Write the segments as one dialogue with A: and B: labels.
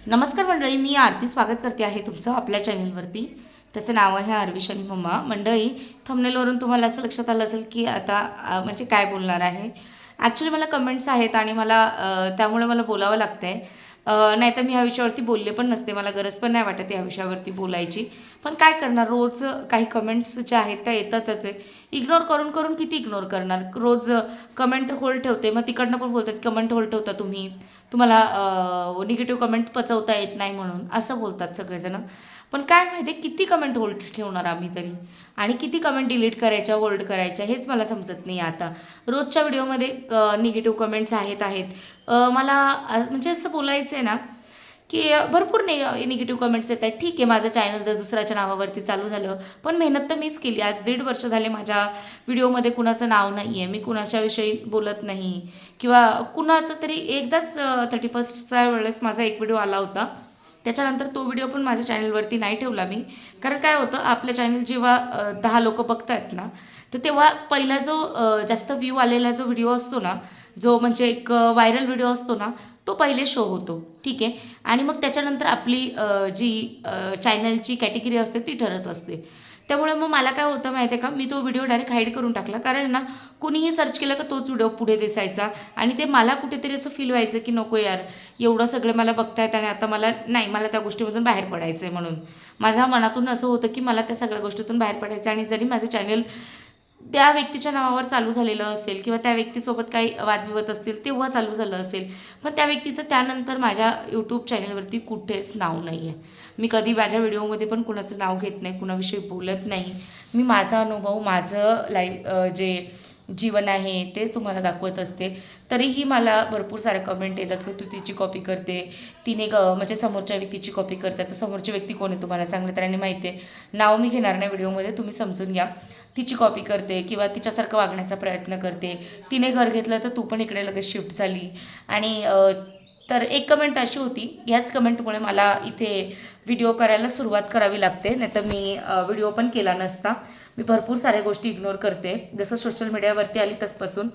A: नमस्कार मंडळी, मी आरती स्वागत करते आहे तुमचं आपल्या चॅनलवरती. त्याचं नाव आहे आरविश आणि मम्मा. मंडळी, थंबनेलवरून तुम्हाला असं लक्षात आलं असेल की आता म्हणजे काय बोलणार आहे. ॲक्च्युली मला कमेंट्स आहेत आणि मला त्यामुळे मला बोलावं लागतं आहे. नाहीतर मी ह्या विषयावरती बोलले पण नसते, मला गरज पण नाही वाटत या विषयावरती बोलायची. पण काय करणार, रोज काही कमेंट्स ज्या आहेत त्या येतातच आहे. इग्नोर करून करून किती इग्नोर करणार. रोज कमेंट होल्ड ठेवते, मग तिकडनं पण बोलतात कमेंट होल्ड ठेवता तुम्ही, तुम्हाला निगेटिव्ह कमेंट पचवता येत नाही म्हणून असं बोलतात सगळेजण. पण काय माहिती आहे, किती कमेंट होल्ड ठेवणार आम्ही तरी, आणि किती कमेंट डिलीट करायच्या, होल्ड करायच्या, हेच मला समजत नाही आता. रोजच्या व्हिडिओमध्ये निगेटिव्ह कमेंट्स आहेत. मला म्हणजे असं बोलायचं आहे ना की भरपूर निगेटिव्ह कमेंट्स येत आहेत. ठीक आहे, माझं चॅनल जर दुसऱ्याच्या नावावरती चालू झालं, पण मेहनत तर मीच केली. आज 1.5 वर्ष झाले माझ्या व्हिडिओमध्ये कुणाचं नाव नाही आहे, मी कुणाच्याविषयी बोलत नाही, किंवा कुणाचं तरी एकदाच 31st वेळेस माझा एक व्हिडिओ आला होता. त्याच्यानंतर तो व्हिडिओ पण माझ्या चॅनलवरती नाही ठेवला मी. कारण काय होतं, आपलं चॅनल जेव्हा 10 लोक बघतायत ना, तर तेव्हा पहिला जो जास्त व्ह्यू आलेला जो व्हिडिओ असतो ना, जो म्हणजे एक व्हायरल व्हिडिओ असतो ना, तो पहिले शो होतो. ठीक आहे. आणि मग त्याच्यानंतर आपली जी चॅनलची कॅटेगरी असते ती ठरत असते. त्यामुळे मग मला काय होतं माहिती आहे का, मी तो व्हिडिओ डायरेक्ट हाईड करून टाकला. कारण ना, कुणीही सर्च केलं का तोच व्हिडिओ पुढे दिसायचा. आणि ते मला कुठेतरी असं फील व्हायचं की नको यार, एवढं सगळे मला बघतायत आणि आता मला नाही, मला त्या गोष्टीमधून बाहेर पडायचं आहे. म्हणून माझ्या मनातून असं होतं की मला त्या सगळ्या गोष्टीतून बाहेर पडायचं. आणि जरी माझं चॅनल त्या व्यक्तीच्या नावावर चालू झालेलं असेल, किंवा त्या व्यक्तीसोबत काही वादविवाद असतील तेव्हा चालू झालं असेल, पण त्या व्यक्तीचं त्यानंतर माझ्या यूट्यूब चॅनलवरती कुठेच नाव नाही आहे. मी कधी माझ्या व्हिडिओमध्ये पण कुणाचं नाव घेत नाही, कुणाविषयी बोलत नाही. मी माझा अनुभव, माझं लाईफ जे जीवन आहे ते तुम्हाला दाखवत असते. तरीही मला भरपूर सारे कमेंट येतात की तू तिची कॉपी करते, तिने म्हणजे समोरच्या व्यक्तीची कॉपी करते. तर समोरची व्यक्ती कोण आहे तुम्हाला चांगल्या तऱ्हेने माहिती आहे. नाव मी घेणार नाही व्हिडिओमध्ये, तुम्ही समजून घ्या. तिची कॉपी करते किंवा तिच्यासारखं वागण्याचा प्रयत्न करते. तिने घर घेतलं तर तू पण इकडे लगेच शिफ्ट झाली. आणि तर एक कमेंट अशी होती, ह्याच कमेंटमुळे मला इथे व्हिडिओ करायला सुरुवात करावी लागते, नाहीतर मी व्हिडिओ पण केला नसता. मी भरपूर साऱ्या गोष्टी इग्नोर करते, जसं सोशल मीडियावरती आली तसपासून.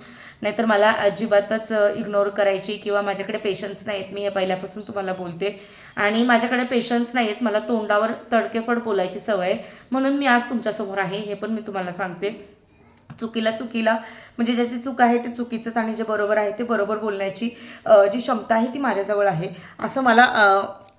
A: नाहीतर मला अजिबातच इग्नोर करायची किंवा माझ्याकडे पेशन्स नाहीत, मी हे पहिल्यापासून तुम्हाला बोलते. आणि माझ्याकडे पेशन्स नाही आहेत, मला तोंडावर तडकेफड बोलायची सवय, म्हणून मी आज तुमच्यासमोर आहे, हे पण मी तुम्हाला सांगते. चुकीला म्हणजे ज्याची चूक आहे ते चुकीचंच, आणि जे बरोबर आहे ते बरोबर बोलण्याची जी क्षमता आहे ती माझ्याजवळ आहे,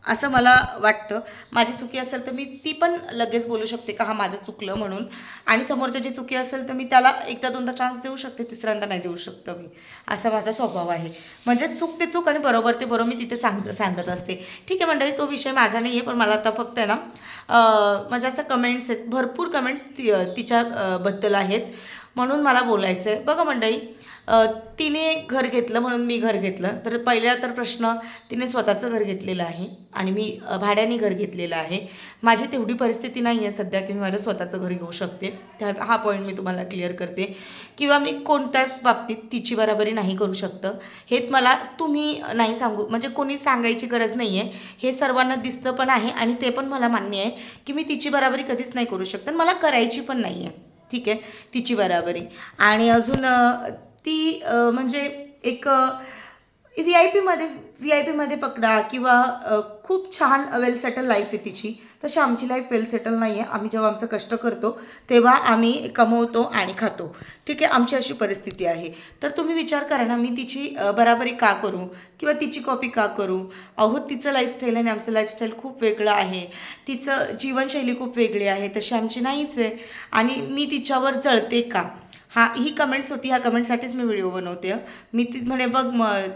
A: असं मला वाटतं. माझी चुकी असेल तर मी ती पण लगेच बोलू शकते का हा माझं चुकलं म्हणून. आणि समोरच्या जी चुकी असेल तर मी त्याला एकदा दोनदा चान्स देऊ शकते, तिसऱ्यांदा नाही देऊ शकतं मी. असा माझा स्वभाव आहे. म्हणजे चूक ते चूक आणि बरोबर ते बरोबर, मी तिथे सांगत असते. ठीक आहे मंडळी, तो विषय माझा नाही आहे. पण मला आता फक्त आहे ना, म्हणजे असं कमेंट्स आहेत, भरपूर कमेंट्स तिच्याबद्दल आहेत, म्हणून मला बोलायचं आहे. बघा मंडळी, तिने घर घेतलं म्हणून मी घर घेतलं, तर पहिला तर प्रश्न, तिने स्वतःचं घर घेतलेलं आहे आणि मी भाड्याने घर घेतलेलं आहे. माझी तेवढी परिस्थिती नाही आहे सध्या की मी माझं स्वतःचं घर घेऊ शकते. हा पॉईंट मी तुम्हाला क्लिअर करते. किंवा मी कोणत्याच बाबतीत तिची बराबरी नाही करू शकतं, हे मला तुम्ही नाही सांगू, म्हणजे कोणी सांगायची गरज नाही आहे. हे सर्वांना दिसतं पण आहे आणि ते पण मला मान्य आहे की मी तिची बराबरी कधीच नाही करू शकत, मला करायची पण नाही आहे. ठीक आहे, तिची बराबरी. आणि अजून ती म्हणजे एक व्ही आय पीमध्ये पकडा, किंवा खूप छान वेल सेटल लाईफ आहे तिची. तशी आमची लाईफ वेल सेटल नाही आहे. आम्ही जेव्हा आमचं कष्ट करतो तेव्हा आम्ही कमवतो आणि खातो. ठीक आहे, आमची अशी परिस्थिती आहे. तर तुम्ही विचार करा ना, मी तिची बराबरी का करू किंवा तिची कॉपी का करू. अहो, तिचं लाईफस्टाईल आणि आमचं लाईफस्टाईल खूप वेगळं आहे. तिचं जीवनशैली खूप वेगळी आहे, तशी आमची नाहीच आहे. आणि मी तिच्यावर जळते का, ही कमेंट्स होती. ह्या कमेंटसाठीच मी व्हिडिओ बनवते. मी ती म्हणे बघ,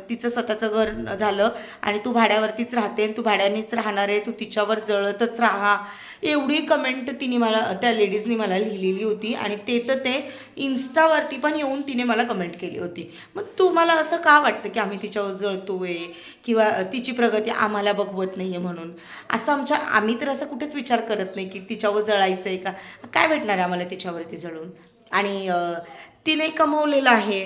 A: तिचं स्वतःचं घर झालं आणि तू भाड्यावरतीच राहते, तू भाड्यानेच राहणार आहे, तू तिच्यावर जळतच राहा. एवढी कमेंट तिने मला, त्या लेडीजनी मला लिहिलेली होती. आणि ते इन्स्टावरती पण येऊन तिने मला कमेंट केली होती. मग तुम्हाला असं का वाटतं की आम्ही तिच्यावर जळतोय किंवा तिची प्रगती आम्हाला बघवत नाही आहे म्हणून? आम्ही तर असं कुठेच विचार करत नाही की तिच्यावर जळायचं आहे का. काय भेटणार आहे आम्हाला तिच्यावरती जळून? आणि तिने कमवलेलं आहे,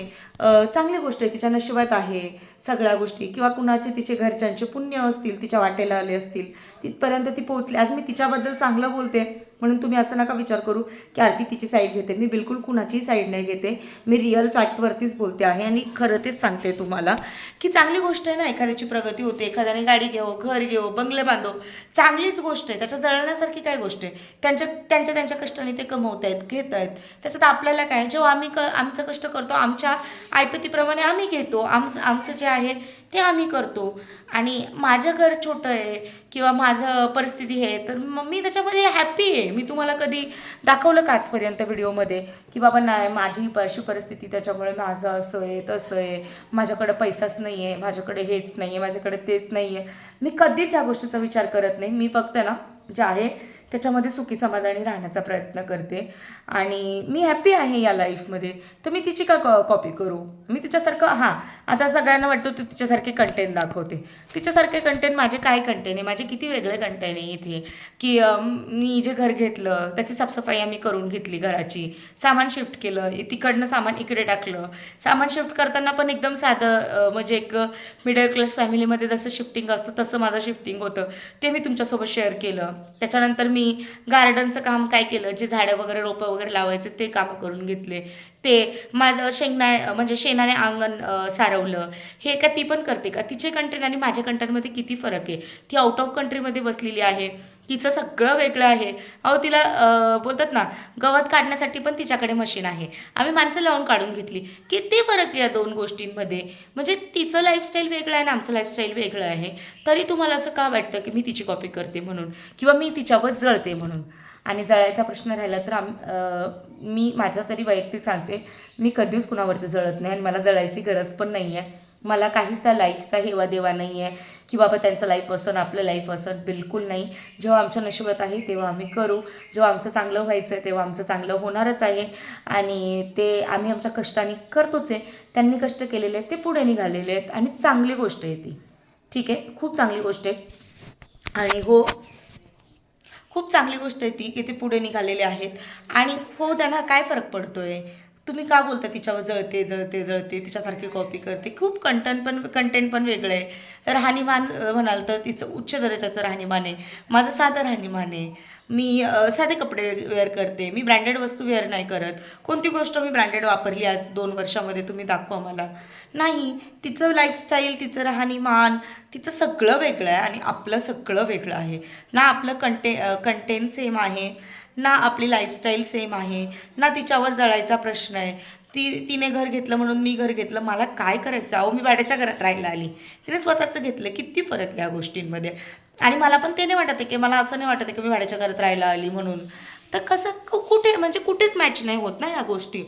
A: चांगली गोष्ट आहे, तिच्या नशिबात आहे सगळ्या गोष्टी. किंवा कुणाचे तिचे घरच्यांचे पुण्य असतील, तिच्या वाटेला आले असतील, तिथपर्यंत ती पोहोचली. आज मी तिच्याबद्दल चांगलं बोलते, म्हणून तुम्ही असं नका विचार करू की आरती तिची साईड घेते. मी बिलकुल कुणाचीही साईड नाही घेते. मी रिअल फॅक्टवरतीच बोलते आहे आणि खरं तेच सांगते तुम्हाला की चांगली गोष्ट आहे ना, एखाद्याची प्रगती होते, एखाद्याने गाडी घेऊ, घर घेऊ, बंगले बांधो, चांगलीच गोष्ट आहे. त्याच्यात जळण्यासारखी काय गोष्ट आहे? त्यांच्या कष्टाने ते कमवत आहेत, घेत आहेत. त्याच्यात आपल्याला काय? जेव्हा आम्ही आमचं कष्ट करतो, आमच्या ऐपतीप्रमाणे आम्ही घेतो, आमचं जे आहे ते आम्ही करतो. आणि माझं घर छोटं आहे किंवा माझं परिस्थिती आहे तर मग मी त्याच्यामध्ये हॅप्पी आहे. मी तुम्हाला कधी दाखवलं का आजपर्यंत व्हिडिओमध्ये की बाबा नाही माझी अशी परिस्थिती त्याच्यामुळे माझं असं आहे तसं आहे, माझ्याकडे पैसाच नाही आहे, माझ्याकडे हेच नाही आहे, माझ्याकडे तेच नाही आहे. मी कधीच ह्या गोष्टीचा विचार करत नाही. मी फक्त ना जे आहे त्याच्यामध्ये सुखी समाधानी राहण्याचा प्रयत्न करते आणि मी हॅप्पी आहे या लाईफमध्ये. तर मी तिची का कॉपी करू? मी तिच्यासारखं आता सगळ्यांना वाटतं तू तिच्यासारखे कंटेंट दाखवते. तिच्यासारखे कंटेंट माझे काय कंटेंट आहे? माझे किती वेगळे कंटेंट आहे इथे की मी जे घर घेतलं त्याची साफसफाई आम्ही करून घेतली, घराची सामान शिफ्ट केलं, तिकडनं सामान इकडे टाकलं. सामान शिफ्ट करताना पण एकदम साधं म्हणजे एक मिडल क्लास फॅमिलीमध्ये जसं शिफ्टिंग असतं तसं माझं शिफ्टिंग होतं. ते मी तुमच्यासोबत शेअर केलं. त्याच्यानंतर मी गार्डनचं काम काय केलं, जे झाडं वगैरे रोपं वगैरे लावायचे ते कामं करून घेतले. ते माझं म्हणजे शेणाने अंगण सारवलं. हे का ती पण करते का? तिचे कंटेंट आणि माझ्या कंटेंटमध्ये किती फरक आहे. ती आउट ऑफ कंट्रीमध्ये बसलेली आहे, तिचं सगळं वेगळं आहे. तिला बोलतात ना गवत काढण्यासाठी पण तिच्याकडे मशीन आहे, आम्ही माणसं लावून काढून घेतली. किती फरक आहे या दोन गोष्टींमध्ये. म्हणजे तिचं लाईफस्टाईल वेगळं आहे आणि आमचं लाईफस्टाईल वेगळं आहे. तरी तुम्हाला असं का वाटतं की मी तिची कॉपी करते म्हणून किंवा मी तिच्यावर जळते म्हणून? आणि जळायचा प्रश्न राहिला तर मी माझ्या तरी वैयक्तिक सांगते, मी कधीच कुणावरती जळत नाही आणि मला जळायची गरज पण नाही आहे. मला काहीच त्या लाईफचा हेवा देवा नाही आहे की बाबा त्यांचं लाईफ असं आपलं लाईफ असं, बिलकुल नाही. जेव्हा आमच्या नशिबात आहे तेव्हा आम्ही करू. जेव्हा आमचं चांगलं व्हायचं आहे तेव्हा आमचं चांगलं होणारच आहे आणि ते आम्ही आमच्या कष्टाने करतोच आहे. त्यांनी कष्ट केलेले आहेत, ते पुढे निघालेले आहेत आणि चांगली गोष्ट आहे ती. ठीक आहे, खूप चांगली गोष्ट आहे. आणि खूप चांगली गोष्ट आहे ती की ते पुढे निघालेले आहेत. आणि त्यांना काय फरक पडतोय? तुम्ही का बोलता तिच्यावर जळते जळते जळते, तिच्यासारखी कॉपी करते? खूप कंटेंट पण वेगळं आहे. राहणीमान म्हणाल तर तिचं उच्च दर्जाचं राहणीमान आहे, माझं साधं राहणीमान आहे. मी साधे कपडे वेअर करते, मी ब्रँडेड वस्तू वेअर नाही करत. कोणती गोष्ट मी ब्रँडेड वापरली आज 2 वर्षामध्ये तुम्ही दाखवा मला. नाही. तिचं लाईफस्टाईल, तिचं राहणीमान, तिचं सगळं वेगळं आहे आणि आपलं सगळं वेगळं आहे. ना आपलं कंटेंट सेम आहे, ना आपली लाईफस्टाईल सेम आहे, ना तिच्यावर जळायचा प्रश्न आहे. तिने घर घेतलं म्हणून मी घर घेतलं, मला काय करायचं? मी भाड्याच्या घरात राहायला आली, तिने स्वतःचं घेतलं. किती फरक आहे या गोष्टींमध्ये. आणि मला पण ते नाही वाटत आहे की मला असं नाही वाटत आहे की मी भाड्याच्या घरात राहायला आली म्हणून. तर कसं कुठेच मॅच नाही होत ना या गोष्टी.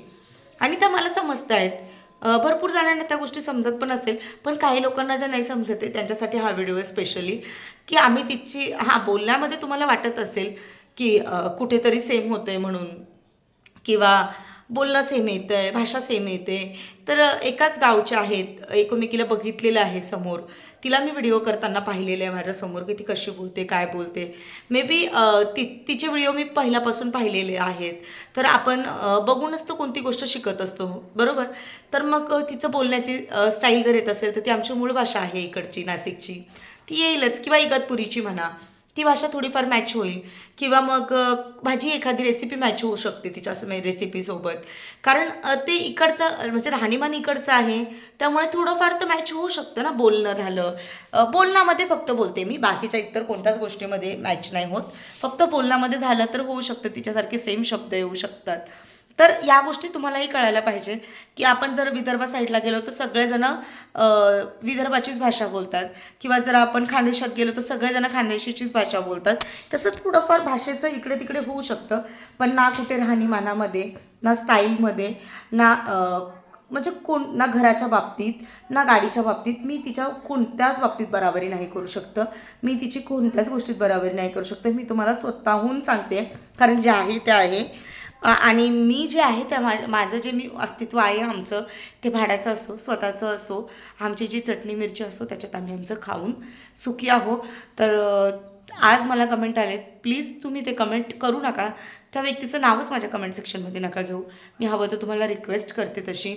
A: आणि त्या मला समजत आहेत. भरपूर जणांना त्या गोष्टी समजत पण असेल, पण काही लोकांना ज्या नाही समजत आहे त्यांच्यासाठी हा व्हिडिओ आहे स्पेशली. की आम्ही तिची बोलण्यामध्ये तुम्हाला वाटत असेल की कुठेतरी सेम होतं आहे म्हणून किंवा बोलणं सेम येतं आहे, भाषा सेम येते. तर एकाच गावच्या आहेत, एकमेकीला बघितलेलं आहे समोर. तिला मी व्हिडिओ करताना पाहिलेलं आहे माझ्यासमोर की ती कशी बोलते, काय बोलते. मे बी तिचे व्हिडिओ मी पहिल्यापासून पाहिलेले आहेत. तर आपण बघूनच तर कोणती गोष्ट शिकत असतो, बरोबर? तर मग तिचं बोलण्याची स्टाईल जर येत असेल तर ती आमची मूळ भाषा आहे इकडची, नाशिकची, ती येईलच. किंवा इगतपुरीची म्हणा, ती भाषा थोडीफार मॅच होईल. किंवा मग भाजी एखादी रेसिपी मॅच होऊ शकते तिच्या रेसिपीसोबत. कारण ते इकडचं म्हणजे राहणीमान इकडचं आहे, त्यामुळे थोडंफार तर मॅच होऊ शकतं ना. बोलणं झालं, बोलण्यामध्ये फक्त बोलते मी, बाकीच्या इतर कोणत्याच गोष्टीमध्ये मॅच नाही होत. फक्त बोलण्यामध्ये झालं तर होऊ शकतं, तिच्यासारखे सेम शब्द येऊ शकतात. तर या गोष्टी तुम्हालाही कळायला पाहिजे की आपण जर विदर्भ साईडला गेलो तर सगळेजण विदर्भाचीच भाषा बोलतात. किंवा जर आपण खानदेशात गेलो तर सगळेजण खानदेशीचीच भाषा बोलतात. तसं थोडंफार भाषेचं इकडे तिकडे होऊ शकतं, पण ना कुठे राहणीमानामध्ये, ना स्टाईलमध्ये, ना म्हणजे ना घराच्या बाबतीत, ना गाडीच्या बाबतीत मी तिच्या कोणत्याच बाबतीत बराबरी नाही करू शकतं. मी तिची कोणत्याच गोष्टीत बराबरी नाही करू शकते. मी तुम्हाला स्वतःहून सांगते, कारण जे आहे ते आहे. आणि मी जे आहे त्या माझं जे अस्तित्व आहे आमचं, ते भाड्याचं असो स्वतःचं असो, आमची जी चटणी मिरची असो त्याच्यात आम्ही आमचं खाऊन सुखी आहो. तर आज मला कमेंट आलेत, प्लीज तुम्ही ते कमेंट करू नका. त्या व्यक्तीचं नावच माझ्या कमेंट सेक्शनमध्ये नका घेऊ. मी हवं तर तुम्हाला रिक्वेस्ट करते तशी.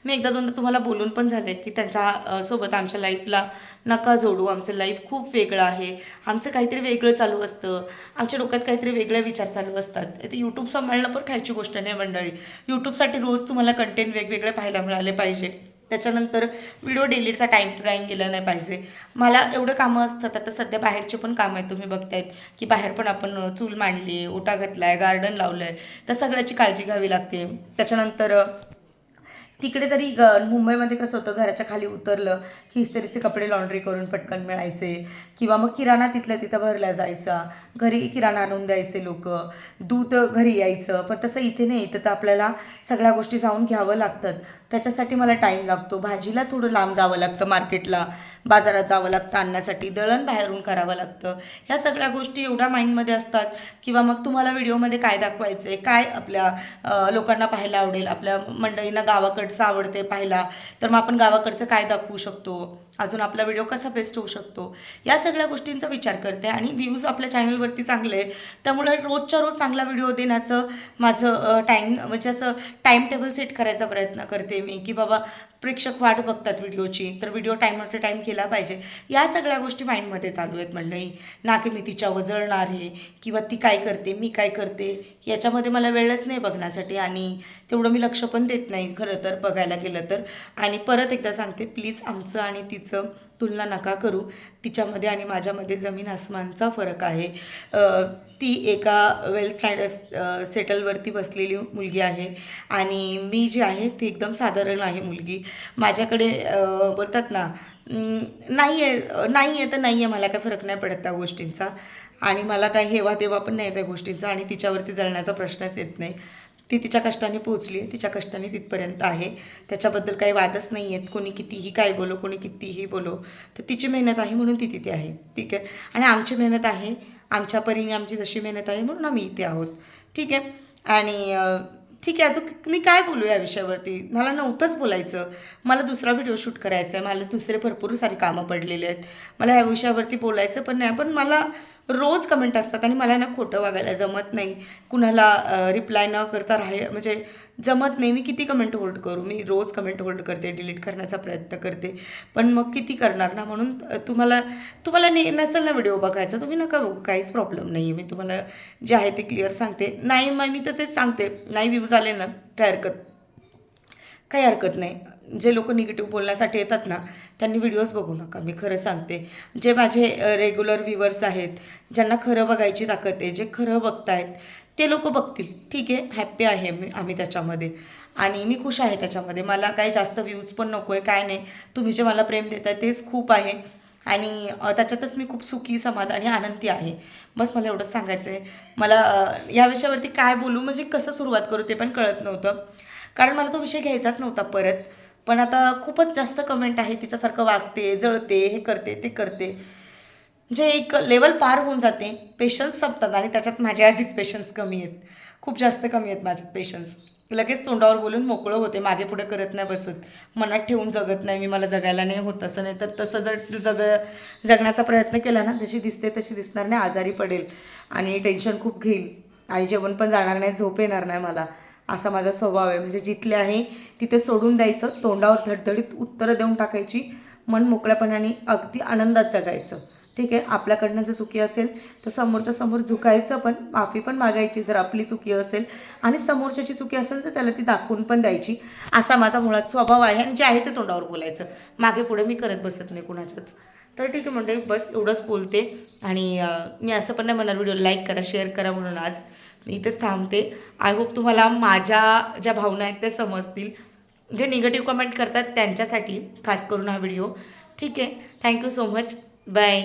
A: मी एकदा दोनदा तुम्हाला बोलून पण झाले की त्यांच्या सोबत आमच्या लाईफला नका जोडू. आमचं लाईफ खूप वेगळं आहे. आमचं काहीतरी वेगळं चालू असतं. आमच्या डोक्यात काहीतरी वेगळे विचार चालू असतात. ते यूट्यूब सांभाळणं पण खायची गोष्ट नाही मंडळी. यूट्यूबसाठी रोज तुम्हाला कंटेंट वेगवेगळे पाहायला मिळाले पाहिजे. त्याच्यानंतर व्हिडिओ डिलीटचा टाईम टू टाईम गेला नाही पाहिजे. मला एवढं कामं असतात. आता सध्या बाहेरचे पण कामं आहेत. तुम्ही बघतायत की बाहेर पण आपण चूल मांडली आहे, ओटा घातला आहे, गार्डन लावलं आहे. तर सगळ्याची काळजी घ्यावी लागते. त्याच्यानंतर तिकडे तरी मुंबईमध्ये कसं होतं, घराच्या खाली उतरलं की इस्त्रीचे कपडे लॉन्ड्री करून पटकन मिळायचे किंवा मग किराणा तिथल्या तिथं भरला जायचा. घरी किराणा आणून द्यायचे लोक, दूध घरी यायचं. पण तसं इथे नाही. इथं तर आपल्याला सगळ्या गोष्टी जाऊन घ्यावं लागतात. त्याच्यासाठी मला टाईम लागतो. भाजीला थोडं लांब जावं लागतं, मार्केटला बाजारात जावं लागतं आणण्यासाठी. दळण बाहेरून करावं लागतं. ह्या सगळ्या गोष्टी एवढ्या माइंडमध्ये असतात. किंवा मग तुम्हाला व्हिडिओमध्ये काय दाखवायचं आहे, काय आपल्या लोकांना पाहायला आवडेल. आपल्या मंडळींना गावाकडचं आवडते पाहायला, तर मग आपण गावाकडचं काय दाखवू शकतो, अजून आपला व्हिडिओ कसा बेस्ट होऊ शकतो, या सगळ्या गोष्टींचा विचार करते. आणि व्ह्यूज आपल्या चॅनलवरती चांगले आहे, त्यामुळे रोजच्या रोज चांगला व्हिडिओ देण्याचं माझं म्हणजे असं टाईम टेबल सेट करायचा प्रयत्न करते मी की बाबा प्रेक्षक वाट बघतात व्हिडिओची, तर व्हिडिओ टाईम टू टाईम केला पाहिजे. या सगळ्या गोष्टी माइंडमध्ये चालू आहेत मंडळी. ना की मी तिच्यावर जळणार आहे किंवा ती काय करते, मी काय करते, याच्यामध्ये मला वेळच नाही बघण्यासाठी. आणि तेवढं मी लक्ष पण देत नाही खरं तर बघायला गेलं तर. आणि परत एकदा सांगते, प्लीज आमचं आणि तिचं तुलना नका करू. तिच्यामध्ये आणि माझ्यामध्ये जमीन आसमानचा फरक आहे. ती एका वेल सेटलवरती बसलेली मुलगी आहे आणि मी जी आहे ती एकदम साधारण आहे मुलगी. माझ्याकडे बोलतात ना, नाही आहे तर नाही आहे, मला काही फरक नाही पडत त्या गोष्टींचा. आणि मला काही हेवा देवा पण नाही त्या गोष्टींचा. आणि तिच्यावरती जळण्याचा प्रश्नच येत नाही. ती तिच्या कष्टाने पोहोचली आहे, तिच्या कष्टाने तिथपर्यंत आहे. त्याच्याबद्दल काही वादच नाही आहेत. कोणी कितीही काय बोलो, कोणी कितीही बोलो, तर तिची मेहनत आहे म्हणून ती तिथे आहे. ठीक आहे. आणि आमची मेहनत आहे, आमच्या परीने आमची जशी मेहनत आहे म्हणून आम्ही इथे आहोत. ठीक आहे. आणि ठीक आहे, अजून मी काय बोलू या विषयावरती. मला नव्हतंच बोलायचं. मला दुसरा व्हिडिओ शूट करायचा आहे. मला दुसरे भरपूर सारी कामं पडलेले आहेत. मला ह्या विषयावरती बोलायचं पण नाही. पण मला रोज कमेंट असतात आणि मला ना खोटं वागायला जमत नाही. कुणाला रिप्लाय न करता म्हणजे जमत नाही. मी किती कमेंट होल्ड करू. मी रोज कमेंट होल्ड करते, डिलीट करण्याचा प्रयत्न करते, पण मग किती करणार ना. म्हणून तुम्हाला नसेल ना व्हिडिओ बघायचा, तुम्ही नका बघू, काहीच प्रॉब्लेम नाही आहे. मी तुम्हाला जे आहे ते क्लिअर सांगते. नाही मग मी तर तेच सांगते, नाही व्ह्यूज आले ना काही हरकत नाही. जे लोक निगेटिव्ह बोलण्यासाठी येतात ना, त्यांनी व्हिडिओज बघू नका. मी खरं सांगते, जे माझे रेग्युलर व्ह्युअर्स आहेत, ज्यांना खरं बघायची ताकद आहे, जे खरं बघतायत, ते लोक बघतील. ठीक आहे, हॅप्पी आहे आम्ही त्याच्यामध्ये आणि मी खुश आहे त्याच्यामध्ये. मला काही जास्त व्ह्यूज पण नको आहे, काय नाही. तुम्ही जे मला प्रेम देताय तेच खूप आहे आणि त्याच्यातच मी खूप सुखी, समाधानी, आनंदी आहे. बस मला एवढंच सांगायचं आहे. मला या विषयावरती काय बोलू, म्हणजे कसं सुरुवात करू ते पण कळत नव्हतं, कारण मला तो विषय घ्यायचाच नव्हता परत. पण आता खूपच जास्त कमेंट आहे, तिच्यासारखं वागते, जळते, हे करते, ते करते, जे एक लेवल पार होऊन जाते. पेशन्स संपतात आणि त्याच्यात माझ्या आधीच पेशन्स कमी आहेत, खूप जास्त कमी आहेत माझ्यात पेशन्स. लगेच तोंडावर बोलून मोकळं होते, मागे पुढे करत नाही बसत, मनात ठेवून जगत नाही मी. मला जगायला नाही होत असं. नाही तर तसं जर जगण्याचा प्रयत्न केला ना, जशी दिसते तशी दिसणार नाही, आजारी पडेल आणि टेन्शन खूप घेईल आणि जेवण पण जाणार नाही, झोप येणार नाही मला. असा माझा स्वभाव आहे. म्हणजे जिथले आहे तिथे सोडून द्यायचं, तोंडावर धडधडीत उत्तरं देऊन टाकायची, मन मोकळ्यापणाने अगदी आनंदात जगायचं. ठीक आहे. आपल्याकडनं जर चुकी असेल तर समोरच्या समोर झुकायचं, पण माफी पण मागायची जर आपली चुकी असेल, आणि समोरच्याची चुकी असेल तर त्याला ती दाखवून पण द्यायची. असा माझा मुळात स्वभाव आहे आणि जे आहे ते तोंडावर बोलायचं, मागे पुढे मी करत बसत नाही कुणाच्याच. तर ठीक आहे म्हणजे बस एवढंच बोलते. आणि मी असं पण नाही म्हणणार व्हिडिओ लाईक करा, शेअर करा म्हणून आज मी इथेच थांबते. आय होप तुम्हाला माझ्या ज्या भावना आहेत त्या समजतील. जे निगेटिव्ह कमेंट करतात त्यांच्यासाठी खास करून हा व्हिडिओ. ठीक आहे. Thank you so much. बाय.